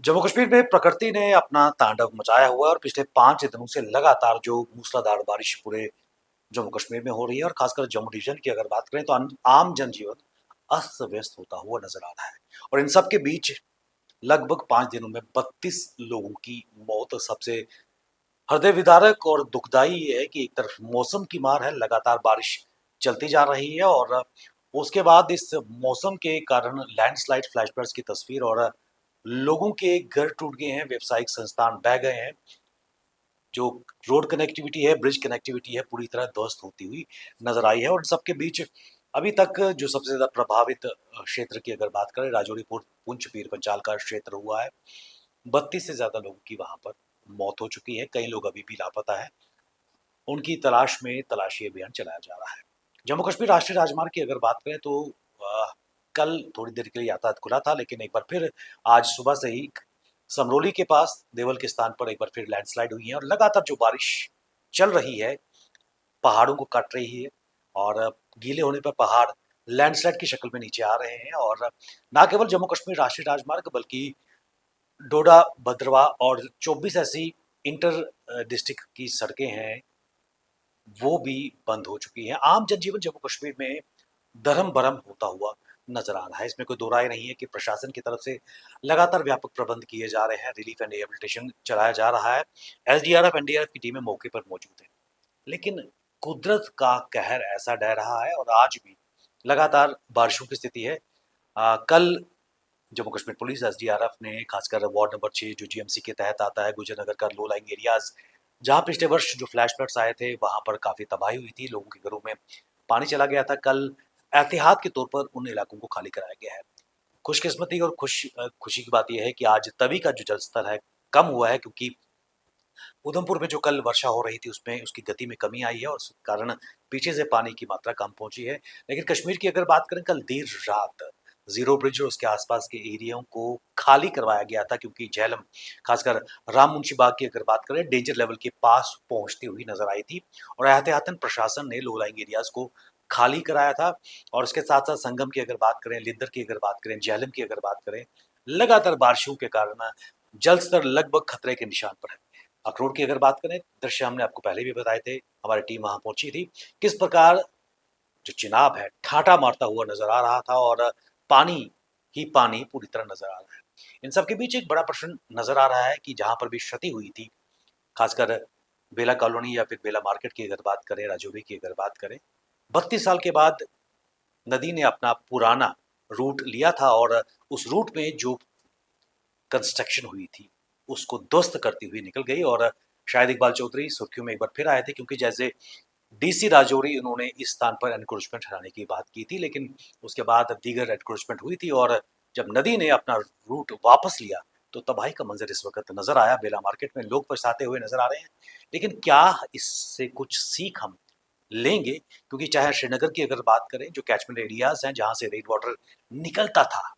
जम्मू कश्मीर में प्रकृति ने अपना तांडव मचाया हुआ है और पिछले 5 दिनों से लगातार जो मूसलाधार बारिश पूरे जम्मू कश्मीर में हो रही है और खासकर जम्मू डिवीजन की अगर बात करें तो आम जनजीवन अस्त व्यस्त होता हुआ नजर आ रहा है। और इन सब के बीच लगभग 5 दिनों में 32 लोगों की मौत सबसे हृदय विदारक और दुखदाई ये है कि एक तरफ मौसम की मार है, लगातार बारिश चलती जा रही है और उसके बाद इस मौसम के कारण लैंडस्लाइड, फ्लैश फ्लड्स की तस्वीर और लोगों के घर टूट गए हैं, व्यावसायिक संस्थान बह गए हैं, जो रोड कनेक्टिविटी है, ब्रिज कनेक्टिविटी है, पूरी तरह ध्वस्त होती हुई नजर आई है। और इन सबके बीच अभी तक जो सबसे ज्यादा प्रभावित क्षेत्र की अगर बात करें, राजौरी, पुंछ, पीर पंचाल का क्षेत्र हुआ है। 32 से ज्यादा लोगों की वहां पर मौत हो चुकी है, कई लोग अभी भी लापता है, उनकी तलाश में तलाशी अभियान चलाया जा रहा है। जम्मू कश्मीर राष्ट्रीय राजमार्ग की अगर बात करें तो कल थोड़ी देर के लिए यातायात खुला था, लेकिन एक बार फिर आज सुबह से ही समरोली के पास देवल के स्थान पर एक बार फिर लैंडस्लाइड हुई है और लगातार जो बारिश चल रही है पहाड़ों को काट रही है और गीले होने पर पहाड़ लैंडस्लाइड की शक्ल में नीचे आ रहे हैं। और न केवल जम्मू कश्मीर राष्ट्रीय राजमार्ग बल्कि डोडा, भद्रवा और 24 ऐसी इंटर डिस्ट्रिक्ट की सड़कें हैं, वो भी बंद हो चुकी हैं। आम जनजीवन जम्मू कश्मीर में दरहम बरहम होता हुआ नजर आ रहा है। इसमें कोई दो राय नहीं है कि प्रशासन की तरफ से लगातार व्यापक प्रबंध किए जा रहे हैं, रिलीफ एंड रिहेबिलिटेशन चलाया जा रहा है, एसडीआरएफ, एनडीआरएफ की टीमें मौके पर मौजूद है। लेकिन कुदरत का कहर ऐसा ढह रहा है और आज भी लगातार बारिशों की स्थिति है। कल जम्मू कश्मीर पुलिस, एसडीआरएफ ने खासकर वार्ड नंबर 6 जो जीएमसी के तहत आता है, गुजर नगर का लो लाइंग एरियाज, जहां पिछले वर्ष जो फ्लैश फ्लड्स आए थे वहां पर काफी तबाही हुई थी, लोगों के घरों में पानी चला गया था। कल एहतियात के तौर पर उन इलाकों को खाली कराया गया है। खुशकिस्मती और खुशी की बात यह है कि आज तवी का जो जल स्तर है कम हुआ है, क्योंकि उधमपुर में जो कल वर्षा हो रही थी उसमें उसकी गति में कमी आई है और उस कारण पीछे से पानी की मात्रा कम पहुंची है। लेकिन कश्मीर की अगर बात करें, कल देर रात जीरो ब्रिज और उसके आसपास के एरियाओं को खाली करवाया गया था, क्योंकि झेलम, खासकर राम मुंशी बाग की अगर बात करें, डेंजर लेवल के पास पहुंचती हुई नजर आई थी और एहतियातन प्रशासन ने लो लाइंग एरियाज को खाली कराया था। और उसके साथ साथ संगम की अगर बात करें, लिद्दर की अगर बात करें, झेलम की अगर बात करें, लगातार बारिशों के कारण जल स्तर लगभग खतरे के निशान पर है। अखरोट की अगर बात करें, दृश्य हमने आपको पहले भी बताए थे, हमारी टीम वहां पहुंची थी, किस प्रकार जो चिनाब है ठाठा मारता हुआ नजर आ रहा था और पानी ही पानी पूरी तरह नजर आ रहा है। इन सबके बीच एक बड़ा प्रश्न नजर आ रहा है कि जहां पर भी क्षति हुई थी, खासकर बेला कॉलोनी या फिर बेला मार्केट की अगर बात करें, राजौरी की अगर बात करें, 32 साल के बाद नदी ने अपना पुराना रूट लिया था और उस रूट में जो कंस्ट्रक्शन हुई थी उसको ध्वस्त करती हुई निकल गई। और शायद इकबाल चौधरी सुर्खियों में एक बार फिर आए थे, क्योंकि जैसे डीसी राजौरी उन्होंने इस स्थान पर एनक्रोचमेंट हटाने की बात की थी, लेकिन उसके बाद दीगर एनक्रोचमेंट हुई थी और जब नदी ने अपना रूट वापस लिया तो तबाही का मंजर इस वक्त नजर आया। बेला मार्केट में लोग पछताते हुए नजर आ रहे हैं, लेकिन क्या इससे कुछ सीख हम लेंगे? क्योंकि चाहे श्रीनगर की अगर बात करें, जो कैचमेंट एरियाज हैं जहां से रेन वाटर निकलता था,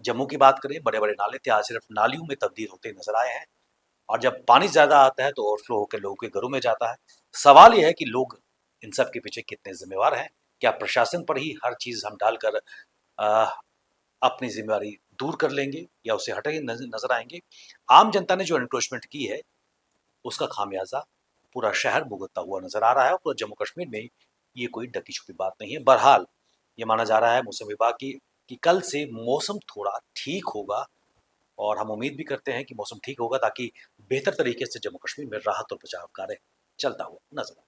जम्मू की बात करें, बड़े बड़े नाले थे, आज सिर्फ नालियों में तब्दील होते नजर आए हैं। और जब पानी ज्यादा आता है तो ओवरफ्लो होकर लोगों के घरों में जाता है। सवाल यह है कि लोग इन सब के पीछे कितने जिम्मेवार हैं? क्या प्रशासन पर ही हर चीज हम डालकर अ, अपनी जिम्मेवारी दूर कर लेंगे या उसे हटे नजर आएंगे? आम जनता ने जो एनक्रोचमेंट की है उसका खामियाजा पूरा शहर भुगतता हुआ नजर आ रहा है और पूरा जम्मू कश्मीर में ये कोई ढकी छुपी बात नहीं है। बहरहाल ये माना जा रहा है मौसम विभाग की कि कल से मौसम थोड़ा ठीक होगा और हम उम्मीद भी करते हैं कि मौसम ठीक होगा ताकि बेहतर तरीके से जम्मू कश्मीर में राहत और बचाव कार्य चलता हुआ नजर आए।